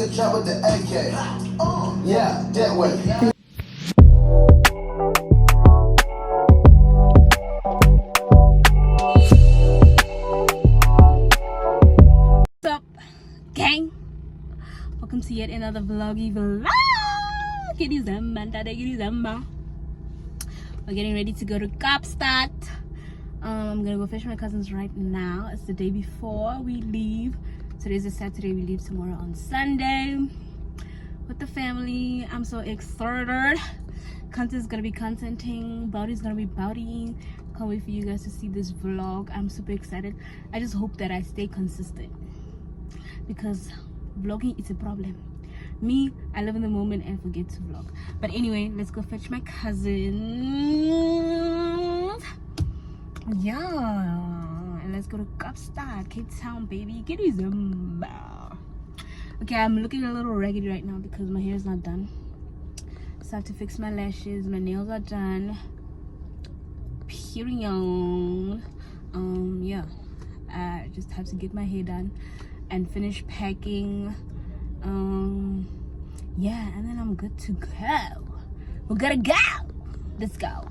the trap with the AK. Yeah, that way. What's up, gang? Welcome to yet another vloggy vlog. We're getting ready to go to Kapstad. I'm gonna go fetch my cousins right now. It's the day before we leave. Today's a Saturday. We leave tomorrow on Sunday with the family. I'm so excited. Content's gonna be contenting. Bowdy's gonna be bowdying. Can't wait for you guys to see this vlog. I'm super excited. I just hope that I stay consistent because vlogging is a problem. Me, I live in the moment and forget to vlog. But anyway, let's go fetch my cousins. Yeah, and let's go to Kapstad, Cape Town, baby. Get these. Okay, I'm looking a little raggedy right now because my hair is not done. So I have to fix my lashes. My nails are done. Period. Yeah, I just have to get my hair done and finish packing. Yeah, and then I'm good to go. We gotta go. Let's go.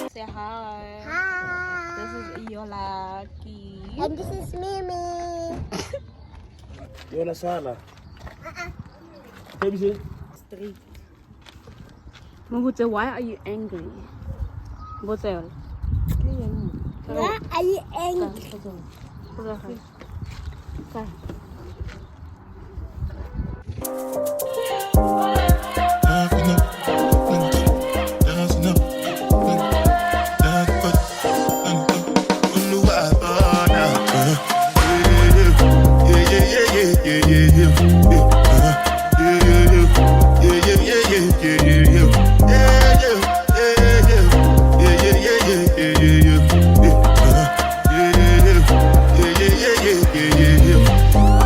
Say hi. Hi. This is Iolaki. And this is Mimi. Yola Sala. Baby, see? Street. Mahute, why are you angry? What's that? Why are you angry?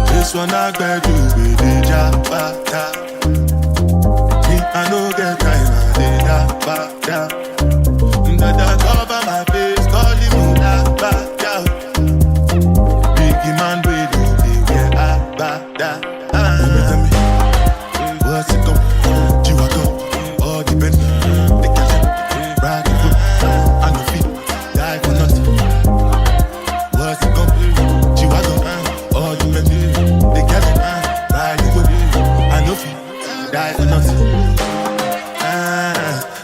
This one I got you with the jabata. Me, I no get time, I did that bada. That cover my face, calling me that bada. Biggie man, we don't be where I bada. Tell me, what's it go? You are go, all the best. They catch it, ride the foot, and the feet, die for nothing. What's it go? You are go, all the best. They catch it, ride the whip, and the feet, die for nothing.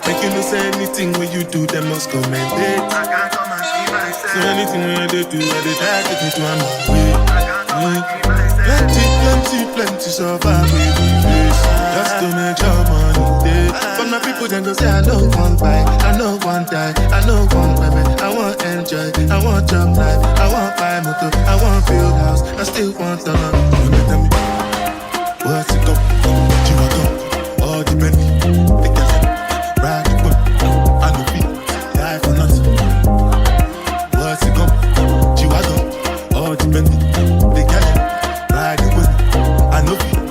Make you no say anything when you do, they must commend it. I can't come and see myself. So anything when they do, I they try to take my way. Plenty survive with the face. Just to make your money day. But my people then go say I know one buy, I know one die, I know one baby. I want enjoy, I want job life, I want buy motor, I want build house, I still want to know. Tell me, what's it go? You want go? All the Bentley, they can ride the whip, I no feet, die for nothing. What's it go? You want go? All the Bentley, they can ride the whip, I no feet.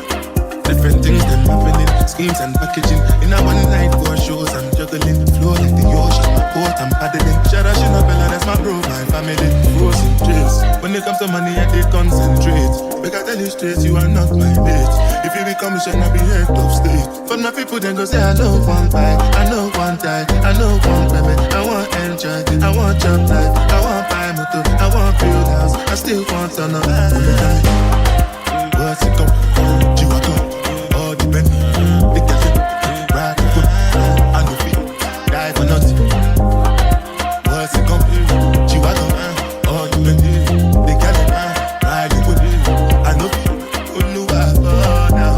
Different things them happening, schemes and packaging. In a one night for shows, I'm juggling. Flow like the ocean, my boat, I'm paddling. Shout out Shinabella, that's my bro, my family. Frozen dreams. When it comes to money, I did concentrate. Make I tell you straight, you are not my mate. If you become a shine, I'll be head of state. But my people then go say, I know one buy, I know one die, I know one baby. I want enjoy, I want job life, I want buy motor, I want build house, I still want to know. What's it go? You are go, all the Bentley, they can ride the whip, I no feet, die for nothing. What's it go? You are go, all the Bentley, they can ride the whip, I no feet. Oh no, I now.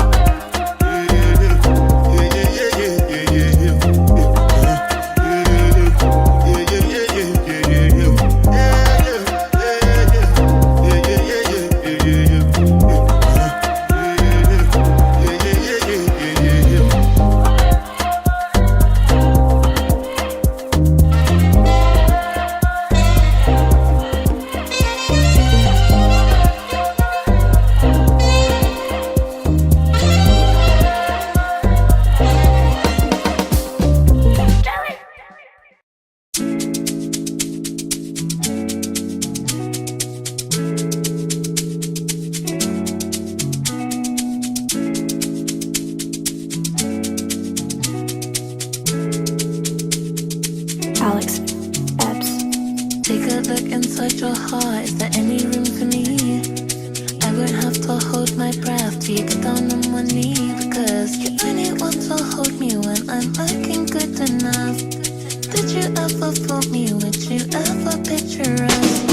Yeah. extra hard. Is there any room for me? I won't have to hold my breath till you get down on one knee, because you only want to hold me when I'm looking good enough. Did you ever fool me? Would you ever picture us?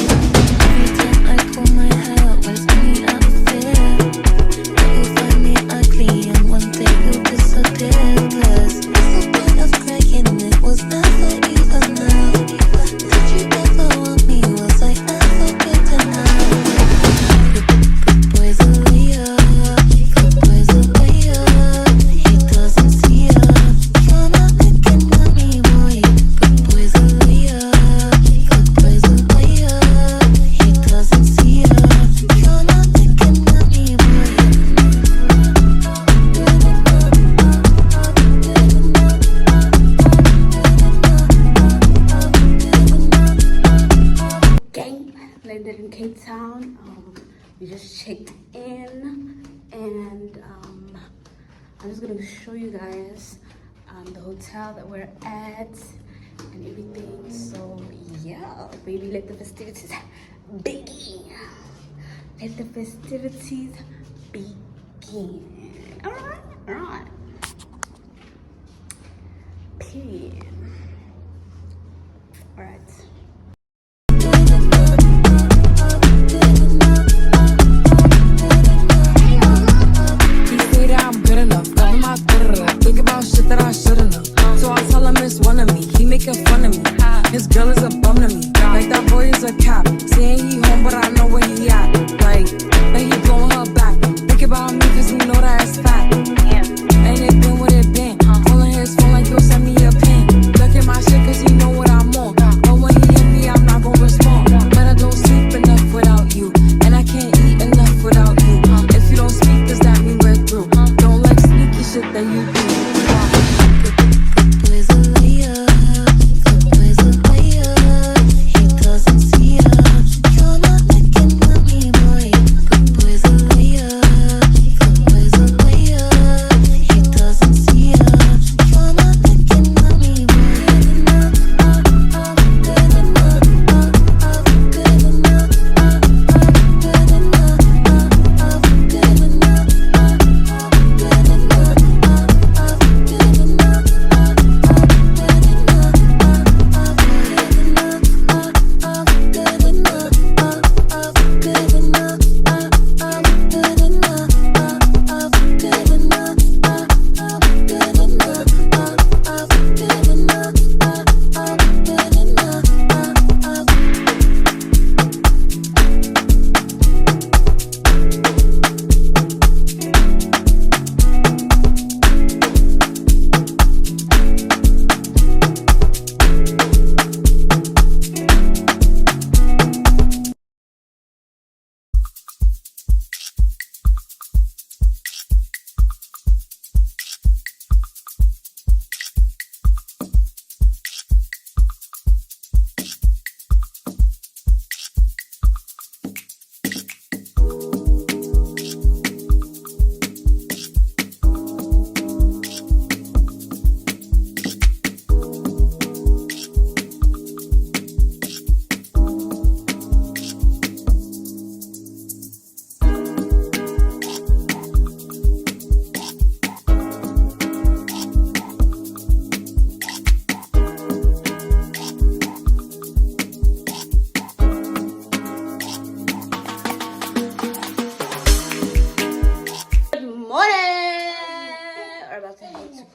Every time I pull my hair out, was only out of fear that you'll find me ugly and one day you'll disappear. Cause the point of crying, it was never even now. Did you ever want me? Was I ever good enough? Good boy's a liar, good boy's a liar. He doesn't see ya. You're not looking at me, boy. Good boy's a liar, good boy's a liar. He doesn't see ya. You're not looking at me, boy. Gang landed in Cape Town. We just checked in, and I'm just gonna show you guys the hotel that we're at and everything. So yeah, baby, let the festivities begin. Let the festivities begin. All right. Period. All right. Think about shit that I should've known. So I tell him it's one of me. He making fun of me. His girl is a bum to me. Like that boy is a cap. Saying he home, but I know where he at. Like, but he blowing her back. Think about me, cause he know that it's fat. Ain't it been what it been? Calling his phone like, yo, send me a pin. Look at my shit, cause he know what I'm on. But when he hit me, I'm not gonna respond. But I don't sleep enough without you. And I can't eat enough without you. If you don't speak, does that mean we're through? Don't like sneaky shit that you do.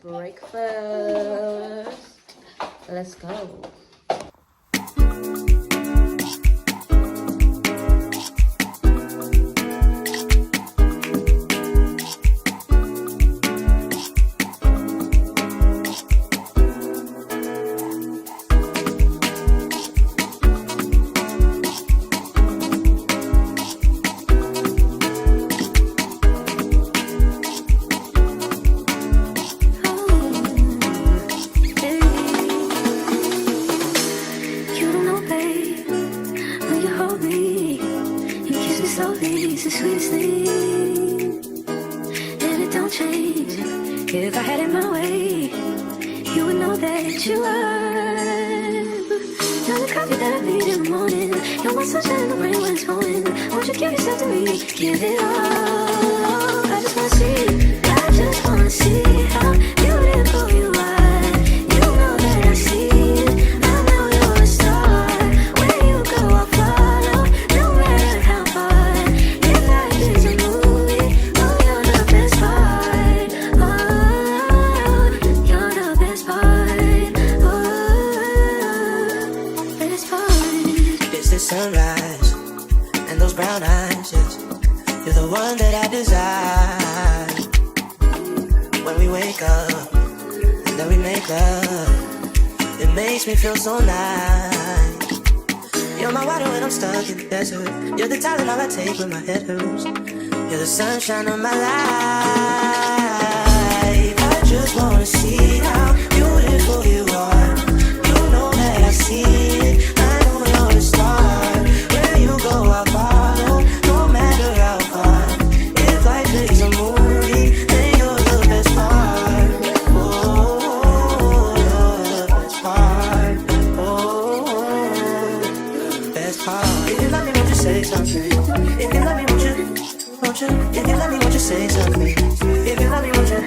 Breakfast. Let's go. It's the sweetest thing, and it don't change. If I had it my way, you would know that you are. Not the coffee that I made in the morning, You're my sunshine in the rain when it's snowing. Won't you give yourself to me? Give it all. I just wanna see how beautiful you are. You know that I see it. I know you're a star. Where you go, I'll follow, no matter how far. If life is a movie, oh, you're the best part. Oh, you're the best part. Oh, best part. It's the sunrise and those brown eyes, yes. You're the one that I desire. When we wake up and then we make love, it makes me feel so nice. You're my water when I'm stuck in the desert. You're the Tylenol all I take when my head hurts. You're the sunshine of my life. I just wanna see how beautiful you are. You know that I see it. I know you're a star. Where you go, I'll follow, no matter how far. If life is a movie, then you're the best part. Oh, you're the best part. Oh, best part. If you love me, won't you say something? If you love me, won't you? If you love me, won't you say something? If you love me, won't you?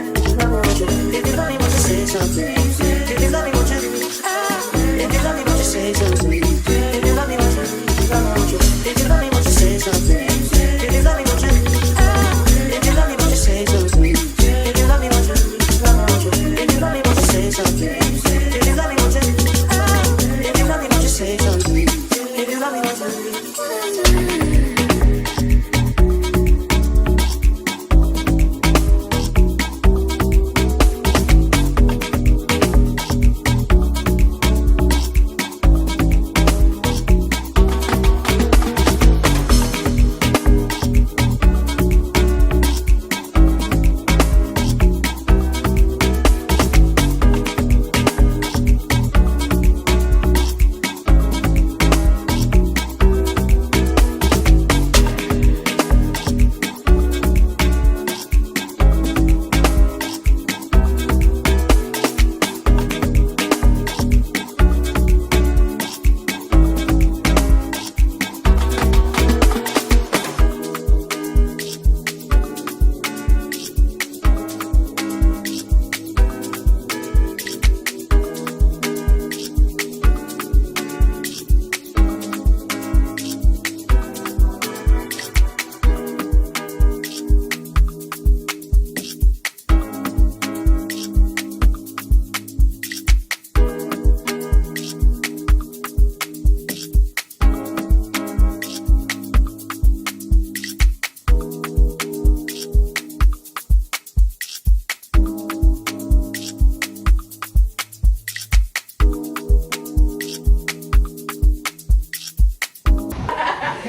If you love me, won't you say something? If you love me, won't you? If you love me, won't you say something? If you love me, won't you? If you love me, won't you say something? If you love me, won't you? If you love me, won't you say something? If you love me, won't you? If you love me, won't you say something? If you love me, won't you? If you love me, won't you say something? If you love me, won't you?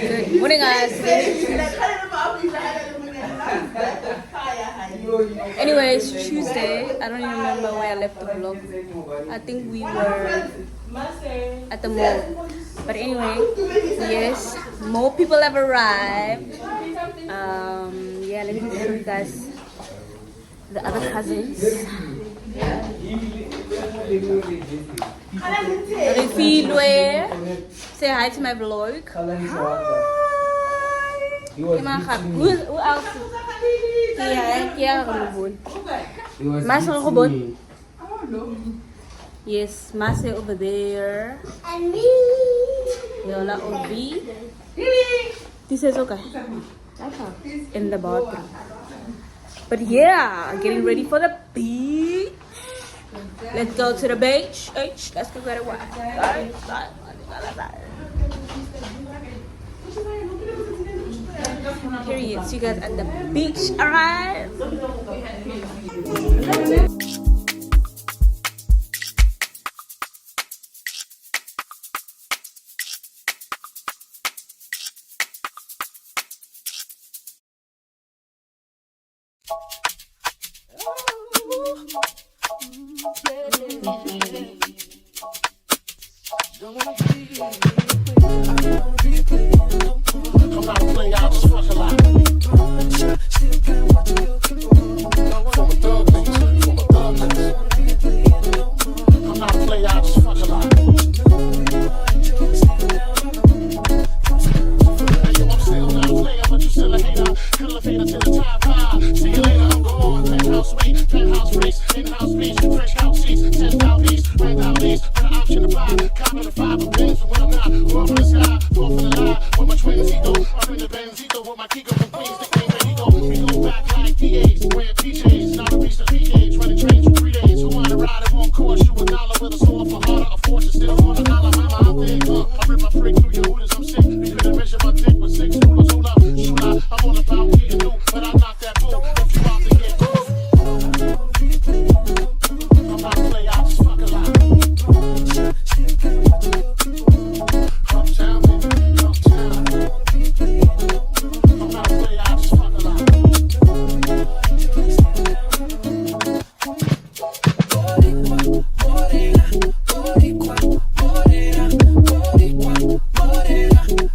Good morning, guys. Anyway, it's Tuesday. I don't even remember where I left the vlog. I think we were at the mall. But anyway, yes, more people have arrived. Yeah, let me just show you guys the other cousins. Refilwe. Say hi to my vlog. Hi. Who else? Mas robot. Yes, Mas over there. And me. Yola Obi. This is okay. In the bathroom. But yeah, getting ready for the beach. Let's go to the beach. Let's go get a walk. Period. See you guys at the beach. Alright. elevator to the top high. See you later, I'm gone. Penthouse suite, penthouse race, in-house beach, French house seats, 10,000 piece, rent out lease, for the option to buy. Cop of the 5 of bins for when I'm not. Fall from the sky, fall from the lie. With my twinsito, up in the Benzito, with my Kiko from Queens, the king ready go. We go back like DAs, wearing PJs, now we reach the PKs, running trains for 3 days. Who wanna ride it won't cost you $1 with a sword for harder, a force to still on a dollar. Mama, I'm big, I rip my freak through your hooters, I'm sick. We couldn't measure my dick with 6 rulers, hold up, shoot up. I'm all about getting new, but I knock that boo. If you out to get cool, I'm about to play out, just fuck a lot. Uptown, baby, uptown. I'm about to play out, just fuck a lot.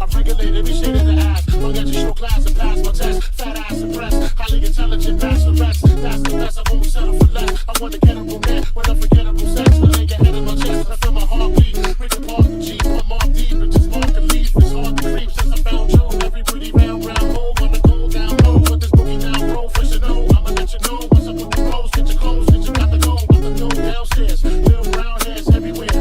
I regulate every shade of the ass. Long as you show class and pass my test. Fat ass impressed. Highly intelligent, pass the rest. That's the best. I won't settle for less. I want a gettable man with unforgettable sex. The leg ahead of my chest. I feel my heartbeat. Rick and Park and G. Put Mark deep. But just Mark and leave. It's hard to creep since I found Joe. Every pretty round hole. Wanna go down low. Put this boogie down low. Fresh and know. I'ma let you know. Once I put the clothes, get your clothes. Get you got to go. Got to go downstairs. Little brown hairs everywhere. I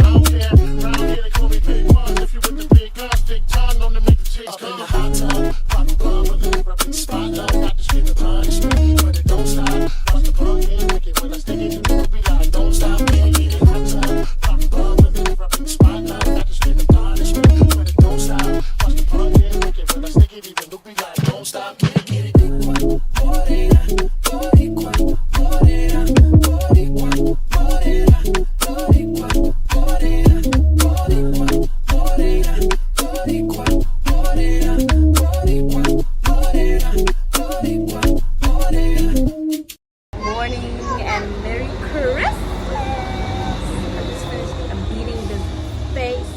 don't care. Round here they call me Big Buzz. If you with the big guns, big tongue, on to make the chicks come. Up in the hot tub, pop a bub, with the rubbing spotlight. Got the screaming punishment, but it don't stop. Watch the punk get wicked when I stick it. You know be like, don't stop, can't get it. Hot tub, pop a bub, with the rubbing spotlight. Got the screaming punishment, but it don't stop. Watch the punk get wicked when I stick it. Even look be like, don't stop, can't get it. Morning and Merry Christmas! I just finished beating this face.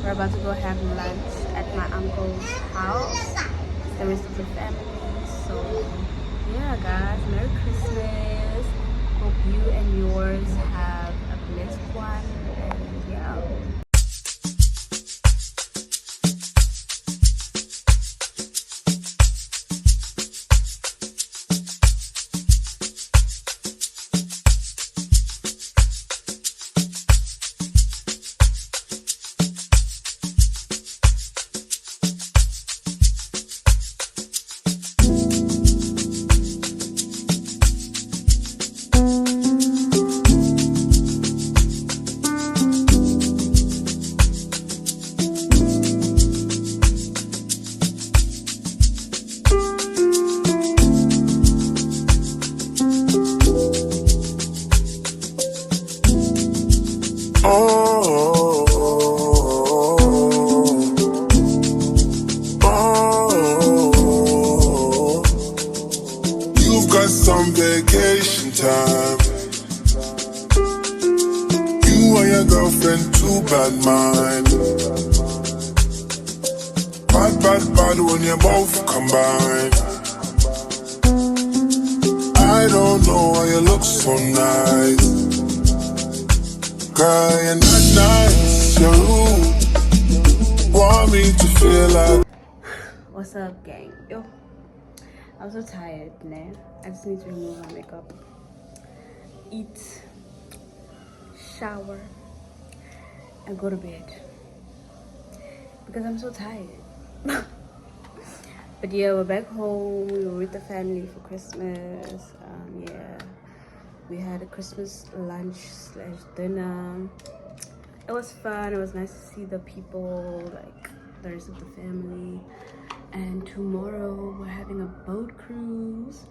We're about to go have lunch at my uncle's house. The rest of the family. So yeah, guys, Merry Christmas. Hope you and yours have a blessed one. And yeah. You've got some vacation time. You and your girlfriend, too bad mind. Bad when you both combine. I don't know why you look so nice. Girl, you're not nice, you're rude. Want me to feel like. What's up, gang? Yo, I'm so tired, man. I just need to remove my makeup, eat, shower, and go to bed because I'm so tired. But yeah, we're back home. We were with the family for Christmas. Yeah, we had a Christmas lunch / dinner. It was fun. It was nice to see the people, like the rest of the family. And tomorrow we're having a boat cruise.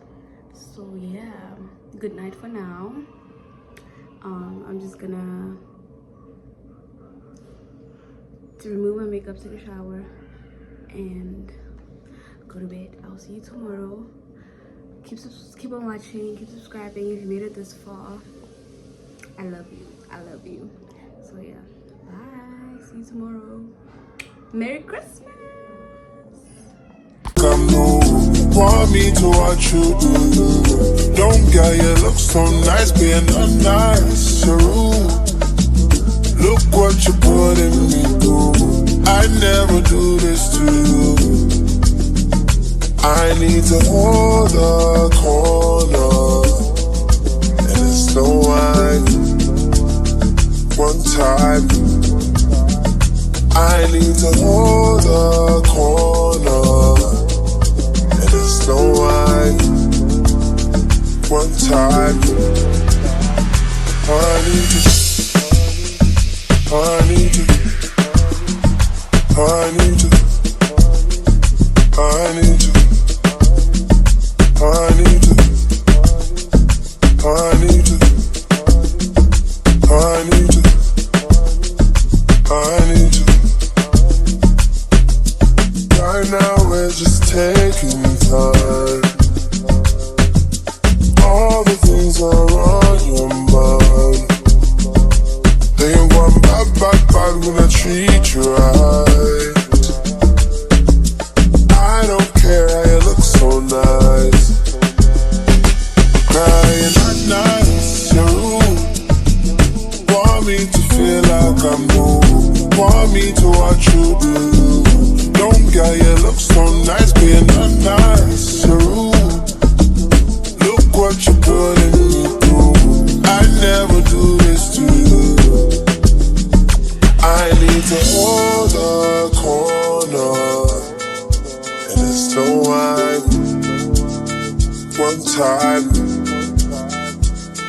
So yeah, good night for now. I'm just gonna remove my makeup, take a shower, and go to bed. I'll see you tomorrow. Keep on watching, keep subscribing if you made it this far. I love you. So yeah, bye, see you tomorrow. Merry Christmas. Come on, to watch you do. Don't get you look so nice, being unnice, you're rude. Look what you're putting me through. I never do this to you. I need to hold the corner, and it's no wine. One time, I need to hold the corner, and it's no wine. One time, I need to, I need to, I need to, I need to, I need to, I need to, I need to, I need to. Right now we're just taking time. All the things are on your mind. They ain't going bad when I treat you right. I don't care how you look so nice. Crying at night, you're rude. Want me to feel like I'm new. Want me to watch you do. Don't get you look so nice, being unnice, you're rude. Look what you're putting me through. I never do this to you. I need to hold the corner, and it's no wine. One time,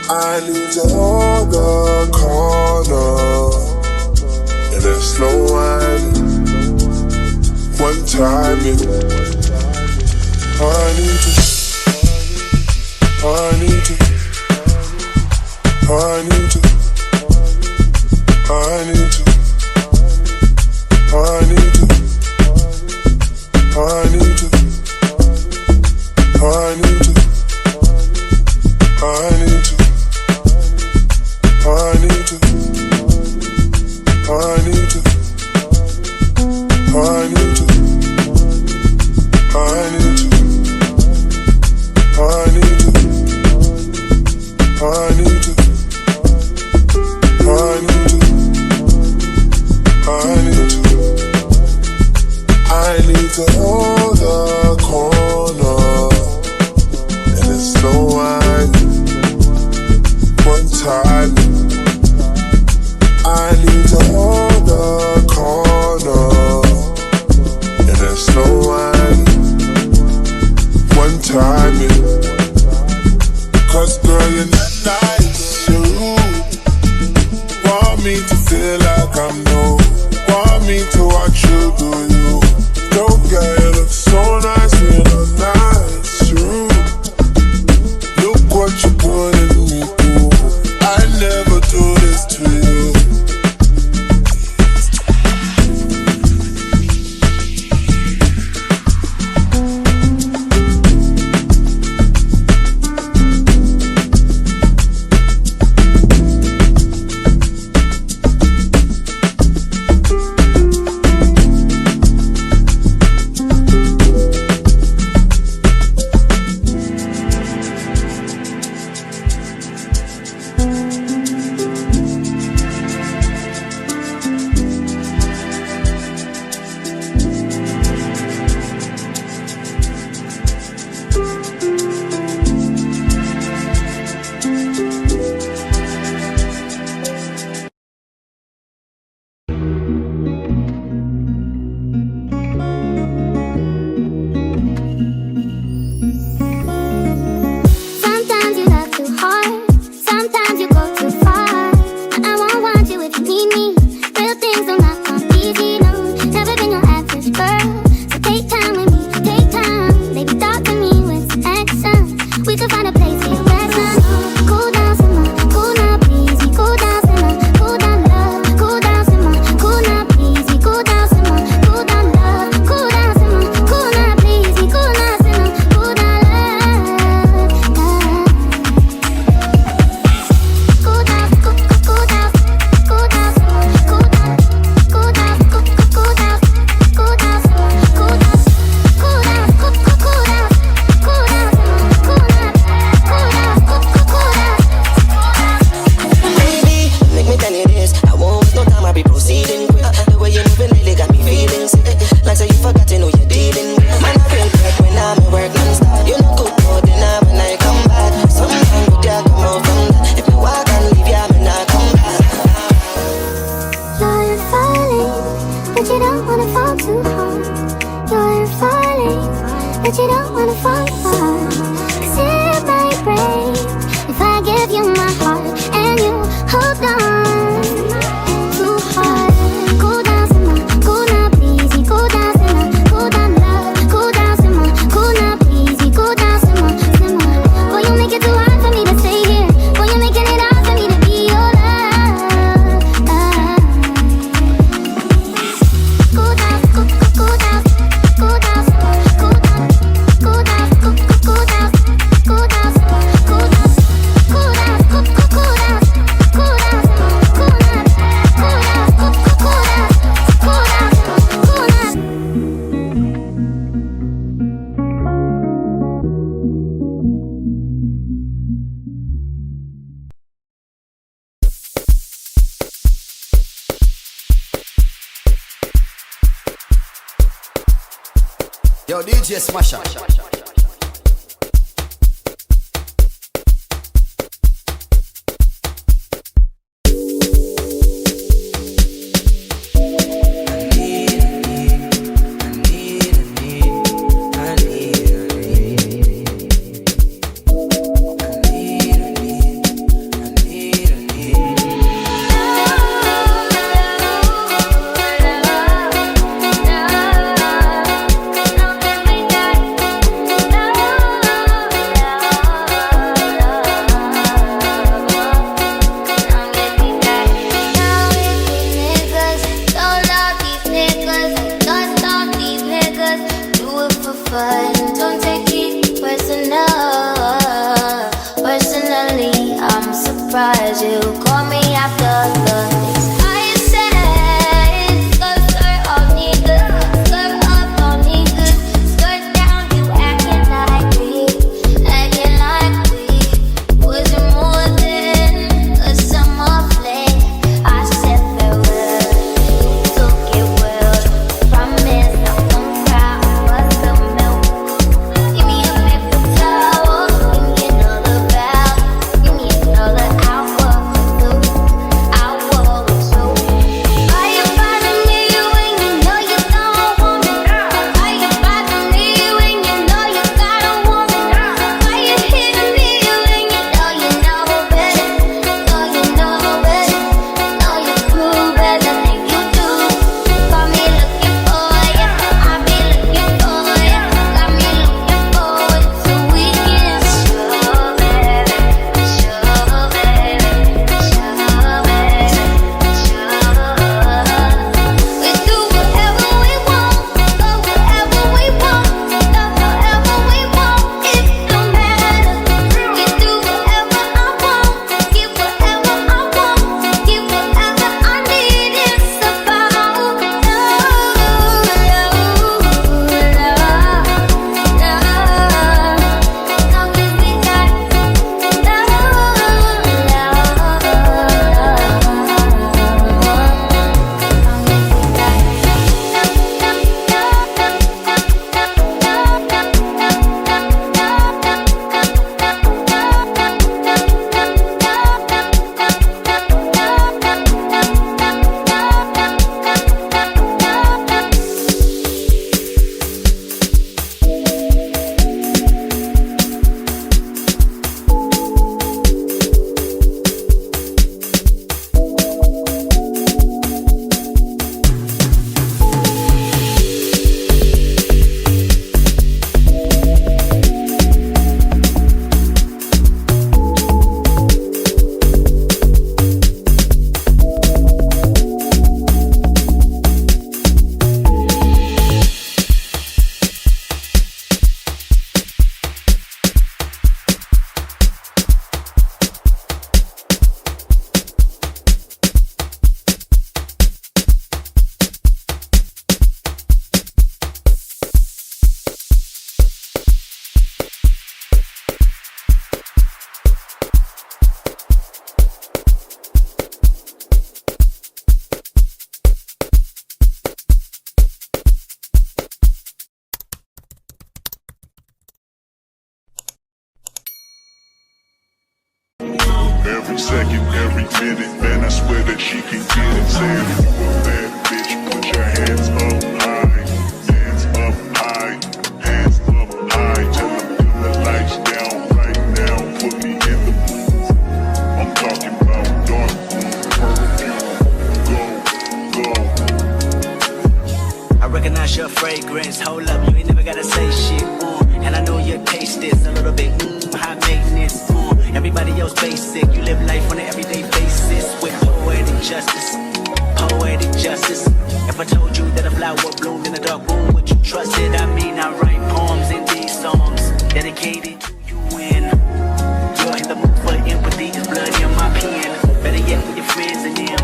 I need to hold the corner, and it's no wine. One time, I need to, I need to, I need to, I need to, I need to, I need to, I need to, I need to, I need to, I need to, I need to, I need to, I need to, I need to, I need to, I need to, I need to hold the corner, and it's no wine. One time, I need to hold the corner, and it's no wine. One time, cause girl, you're not nice, you're rude. Want me to feel like I'm new. Want me to watch you do you. Don't get you look so nice, you're not nice, you're rude. Look what you're putting me through. I never do this to you. Yo, DJ Smasher. Don't take it personally, I'm surprised you call me after the things I said. Skirt all niggas, skirt up all niggas, skirt down, you acting like we wasn't more than a summer fling. I said farewell, you took it well, promise I won't cry, but the milk. Give me a paper towel, give me another bow, give me another hour or two. Are you bothering me when you know you don't want me? Are you bothering me when you know you gotta want me? Are you hitting me when you know better? Know you better, know you prove better than you do. Got me looking for ya, I be looking for ya. Got me looking forward to weekends. Sure, baby, sure, baby, sure, baby, sure. We do whatever we want, go wherever we want, love whatever we want, it don't matter. We do whatever I want, give whatever I want, give whatever I need. It's about love, love, long as we got Every second, every minute, man, I swear that she can get it. Saying, you a bad bitch, put your hands up high, hands up high, hands up high. Tell them turn the lights down right now, put me in the mood. I'm talking about dark perfume, go. I recognize your fragrance. Hold up, you ain't never gotta say shit. And I know your taste is a little bit high maintenance. Everybody else basic. You live life on an everyday basis with poetic justice. Poetic justice. If I told you that a flower bloomed in a dark room, would you trust it? I mean, I write poems in these songs dedicated to you. And you're in the mood for empathy. Is blood in my pen. Better yet, with your friends and them.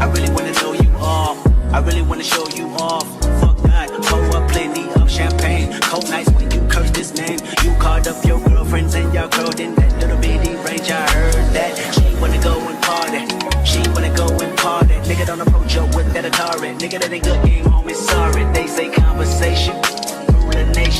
I really wanna know you all. I really wanna show you off. Fuck that, pour up plenty of champagne. Cold nights when you curse this name. You called up your girlfriends and y'all curled in that little bitty range. I heard that she wanna go and party. She wanna go and party. Nigga, don't approach her with that Atari. Nigga, that ain't good game, homie, sorry. They say conversation rule a nation.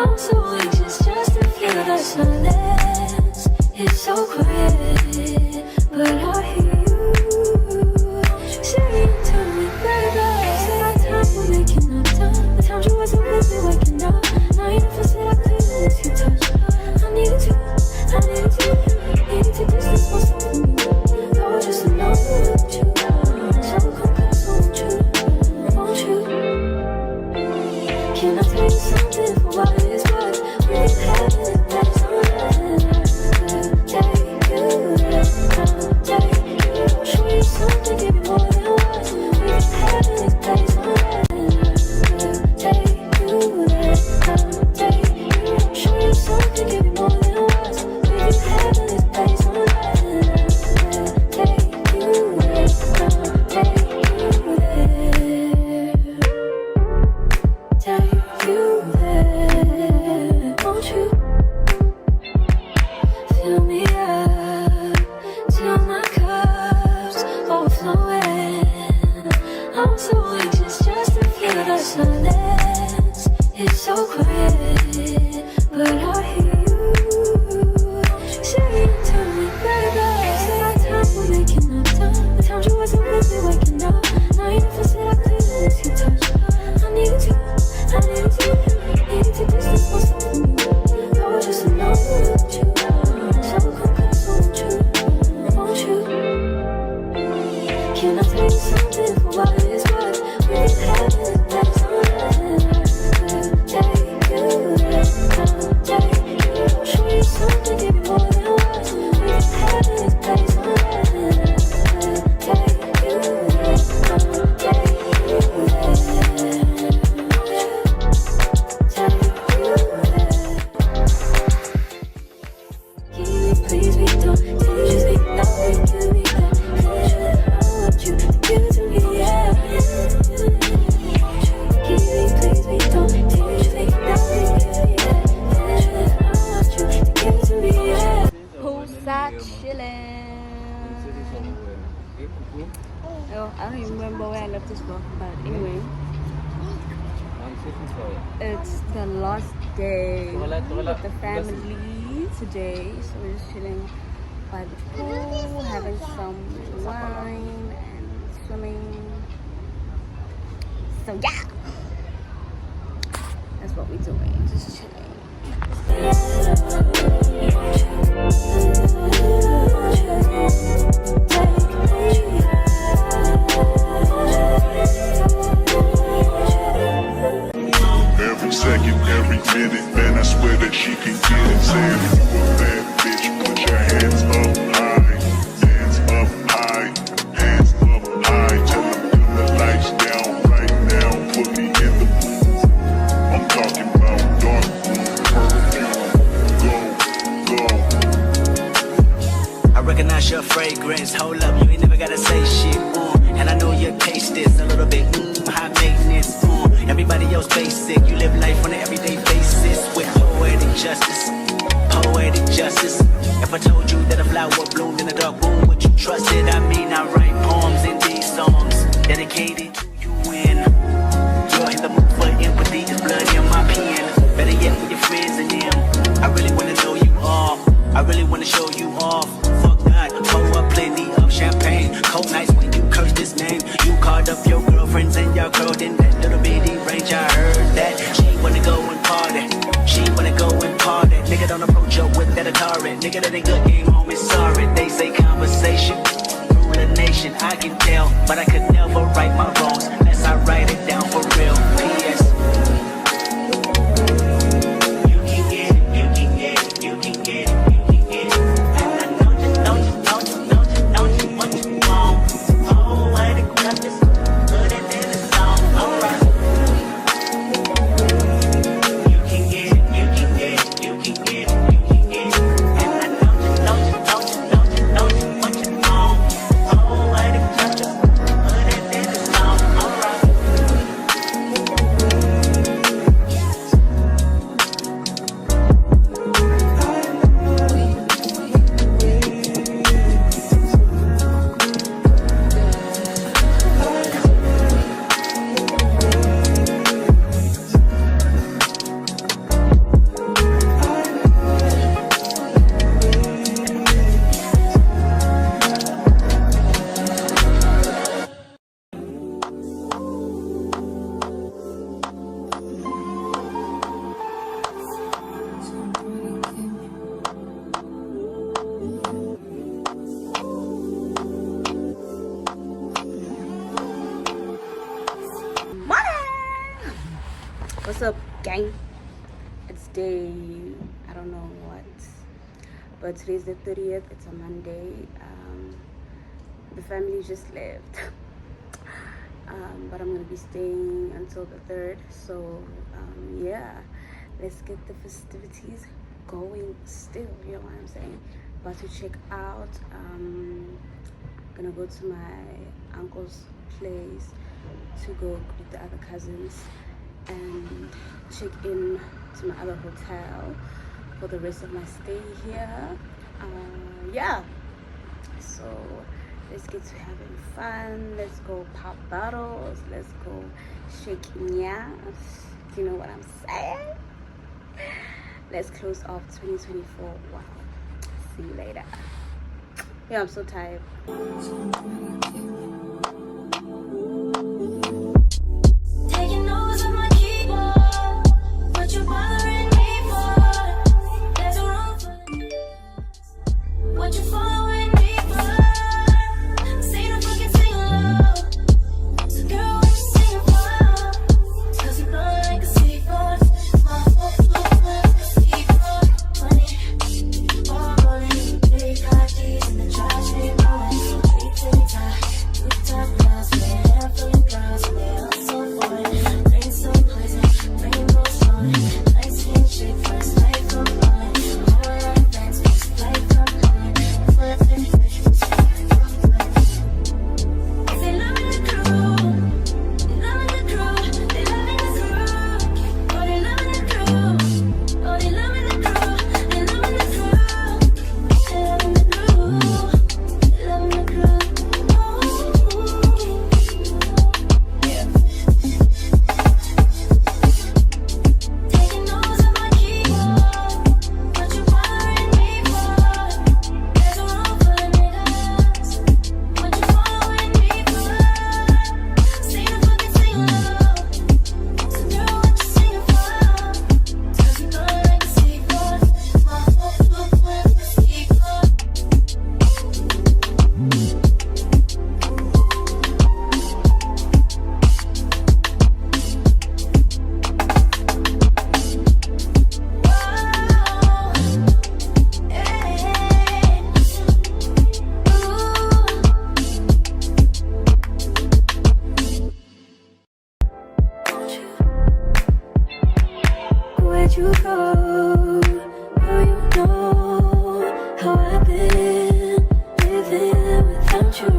I'm so anxious just to feel the silence. It's so quiet, but I hear you saying to me, baby. Said our time we're making up time. The times you wasn't with me waking up. Now you never said I couldn't miss your touch. I needed to distance myself from you. I was just alone with you. So come close, won't you? Won't you? Can I tell you something for what it is worth? We've had it, that's all that take you there, take you. Show you something, give you more than words. We've had it, that's all that take you there, take you. Show you something, give you more than words. We've had it, that's all that take you there, take you there. Take you there, won't you? Fill me up till my cup's overflowing. I'm so anxious just to feel the silence. It's so quiet, but I hear you saying to me, baby. Said our time we're making up time. The times you wasn't with me waking up. Now you never said I couldn't miss your touch. I needed to distance myself from you. I was just alone with you. So come close, won't you? Won't you? Can I tell you something for what it is worth? We've had it, that's all that take you there, take you. Show you something, give you more than words. We've had it, that's all that take you there, take you there. Please be don't just be that way to me. I want you to give it to me, yeah. Please be don't just be that way to me. I want you to give it to me, yeah. Poolside chilling. Oh, I don't even remember where I left this vlog, but anyway, it's the last day with the family today, so we're just chilling by the pool, having some wine and swimming. So yeah, that's what we're doing, just chilling. Every second, every minute, man, I swear that she can get it. Saying if you a bad bitch, put your hands up high, hands up high, hands up high. Tell them turn the lights down right now, put me in the mood. I'm talking about dark perfume, go. I recognize your fragrance. Hold up, you ain't never gotta say shit. And I know your taste is a little bit high maintenance. Everybody else basic. You live life on an everyday basis with poetic justice. Poetic justice. If I told you that a flower bloomed in a dark room, would you trust it? I mean, I write poems in these songs dedicated to you. And you're in the mood for empathy. There's blood in my pen. Better yet, with your friends and them. I really wanna know you all. I really wanna show you off. Fuck God, pour up plenty of champagne. Cold nights when you curse this name. You called up your girlfriends and y'all curled in that little bitty range. I heard that she wanna go and party. She wanna go and party. Nigga, don't approach her with that Atari. Nigga, that ain't good game, homie, sorry. They say conversation rule a nation. I can tell, but I could never right my wrongs unless I write it down for real. P.S. You can get it, you can get it, you can get it, you can get it. And I know you what you want. Oh, I think got this good and then it's all alright. You can get it, you can get it, you can get it, you can get it. And I know you what you want. Oh, I think got this good Gang. It's day, I don't know what, but today's the 30th. It's a Monday. The family just left. But I'm gonna be staying until the 3rd. So yeah, let's get the festivities going still, you know what I'm saying? About to check out. Gonna go to my uncle's place to go greet the other cousins and check in to my other hotel for the rest of my stay here. Yeah, so let's get to having fun. Let's go pop bottles. Let's go shaking ass. Do you know what I'm saying? Let's close off 2024. Wow. See you later. Yeah, I'm so tired. Taking notes on my keyboard. What you bothering me for? There's a room for what you following me for? Say the fucking sing along. So girl, what you singing for? 'Cause you blow like a seaboard. My seaboard money. All rolling, big hot keys in the trash, ain't rolling. Top girls, with a handful of girls, and they all so boring. Rain so pleasant, rainbow showing. Nice skin chick, first night from rolling. All our friends, first flight from home. Flipping fishes, they loving the crew, they loving the crew, they loving the crew. Oh, they loving the crew, oh, they loving the crew, they loving the crew, they loving the crew, they loving the crew. Taking notes on my keyboard. What you bothering me for? There's a room full of niggas. What you following me for? Say the fucking sing along. So girl, what you singing for? 'Cause you blow like a seaboard. My seaboard. Where'd you go? Oh, you know how I've been living without you.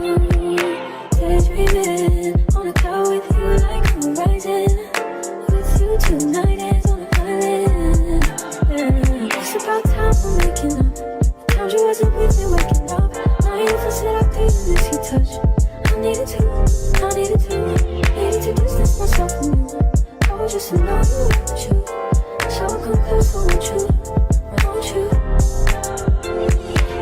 Daydreaming on a cloud with you like the horizon. With you tonight is on an island. It's about time for waking up. The times you wasn't with me waking up. Now you feel said I couldn't miss your touch. I needed to distance myself from you. I was just in love with you. So come close, won't you? Won't you?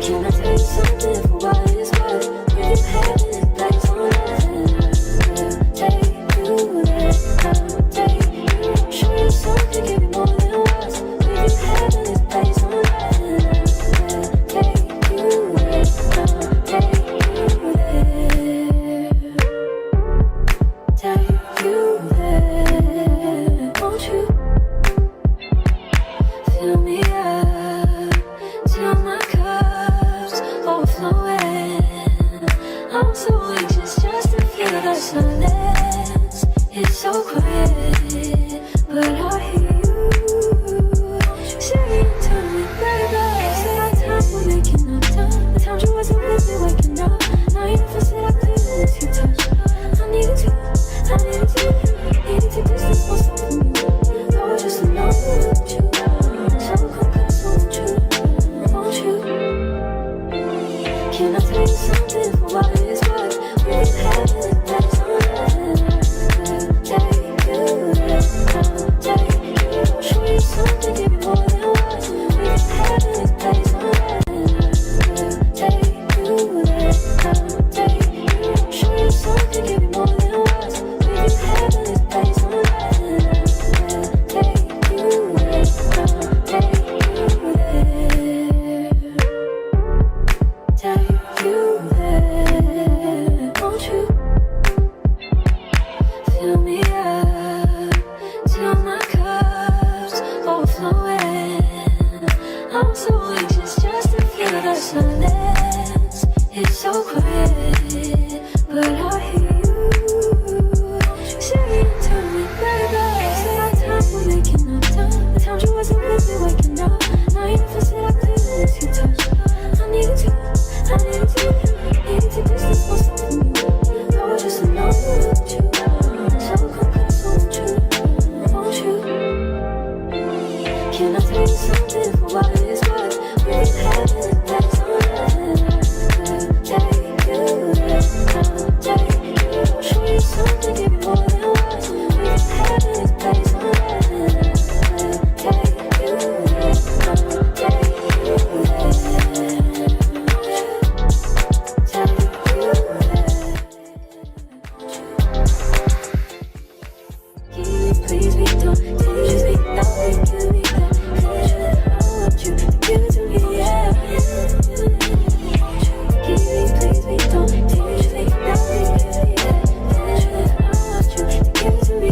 Can I tell you something for what it's worth? We've had this place on earth, and I'll take you there. I'll take you. Show you something, give you more than words. We've had this place on earth, and I'll take you there. I'll take you there. Take you there. Won't you? Fill me up till my cup's overflowing. I'm so anxious just to feel the silence. It's so quiet, but I hear you saying to me, baby. It's about time we're making up time. The times you wasn't with me waking up. Now you never said I couldn't miss your touch. I needed to distance myself from you. I was just alone with you. So come close, won't you? Won't you? Can I tell you something for what it's worth? We've had this place on earth, and I'll take you there. I'll take so quiet, but I hear you. Say it to me, baby. Say our time, we're making up time. The times you wasn't with me, waking up. Now you never said I please you touch. I need to distance myself from you. I was just alone with you. So come close, won't you? Can I tell you something for what it is worth? We've had it, that's all right. Take you, take you. Show you something, give you more than words. We've had it, that's all right. Take you, please be don't just be don't give me that. I want you to give it to me, yeah. Please be don't just be don't give me that. I want you to give it to me,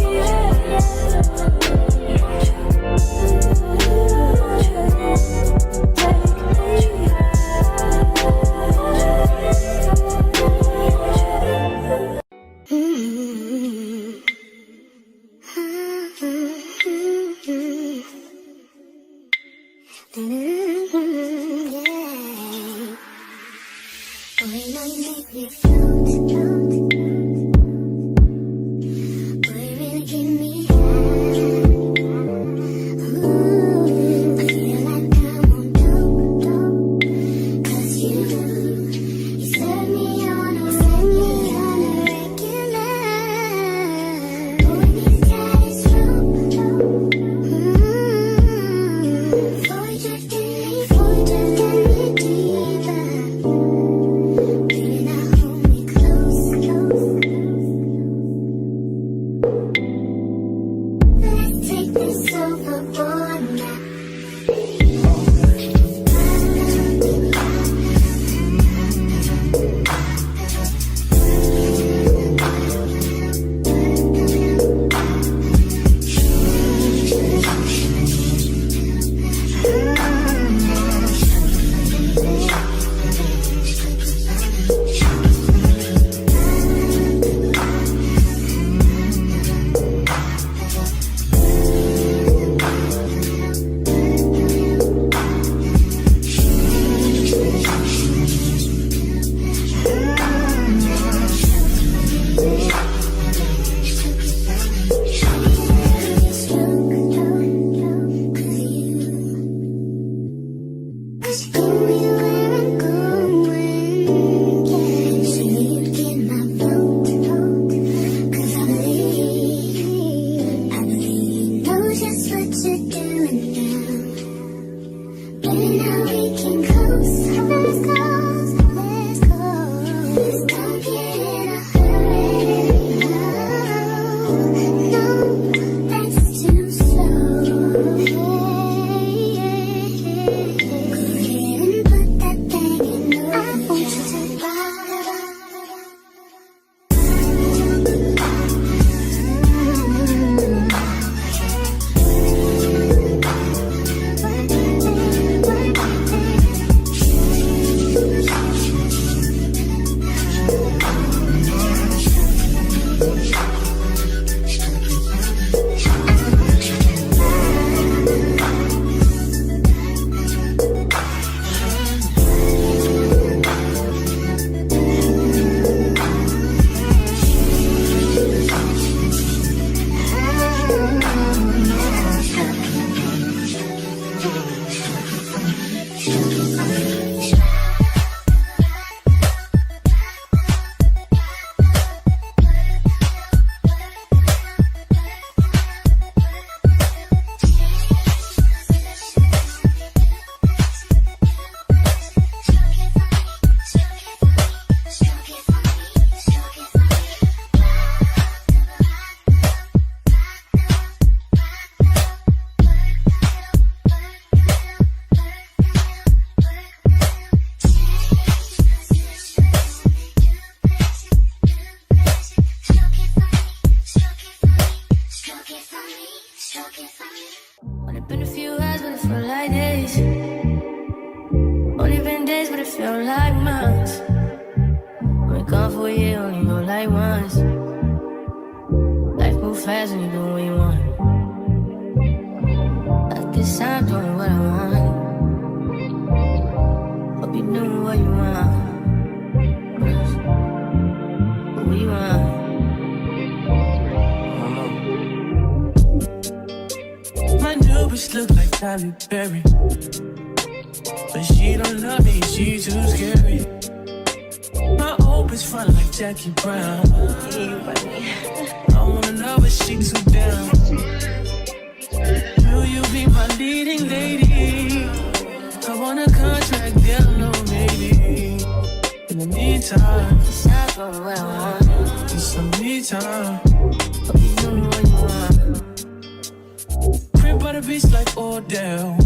Only been a few hours, but it felt like days. Only been days, but it felt like months. Cause I'm doing what I want. Hope you know what you want. What you want? My new bitch look like Tyler Perry, but she don't love me, she too scary. My old bitch front like Jackie Brown. I wanna know if she too down. Will you be my leading lady? I want a contract, down low, maybe. In the meantime, Cause I'm doing what I want. it's some me time. Hope you know what you want. Crib by the beach like Odell.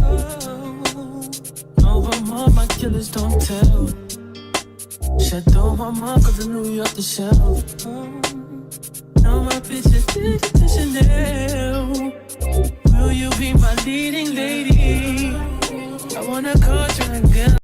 No, but mom, my killers don't tell. Shadow my mom, cause I knew you off the shelf. Now my bitch is to Chanel. Will you be my leading lady? I want a contract, girl.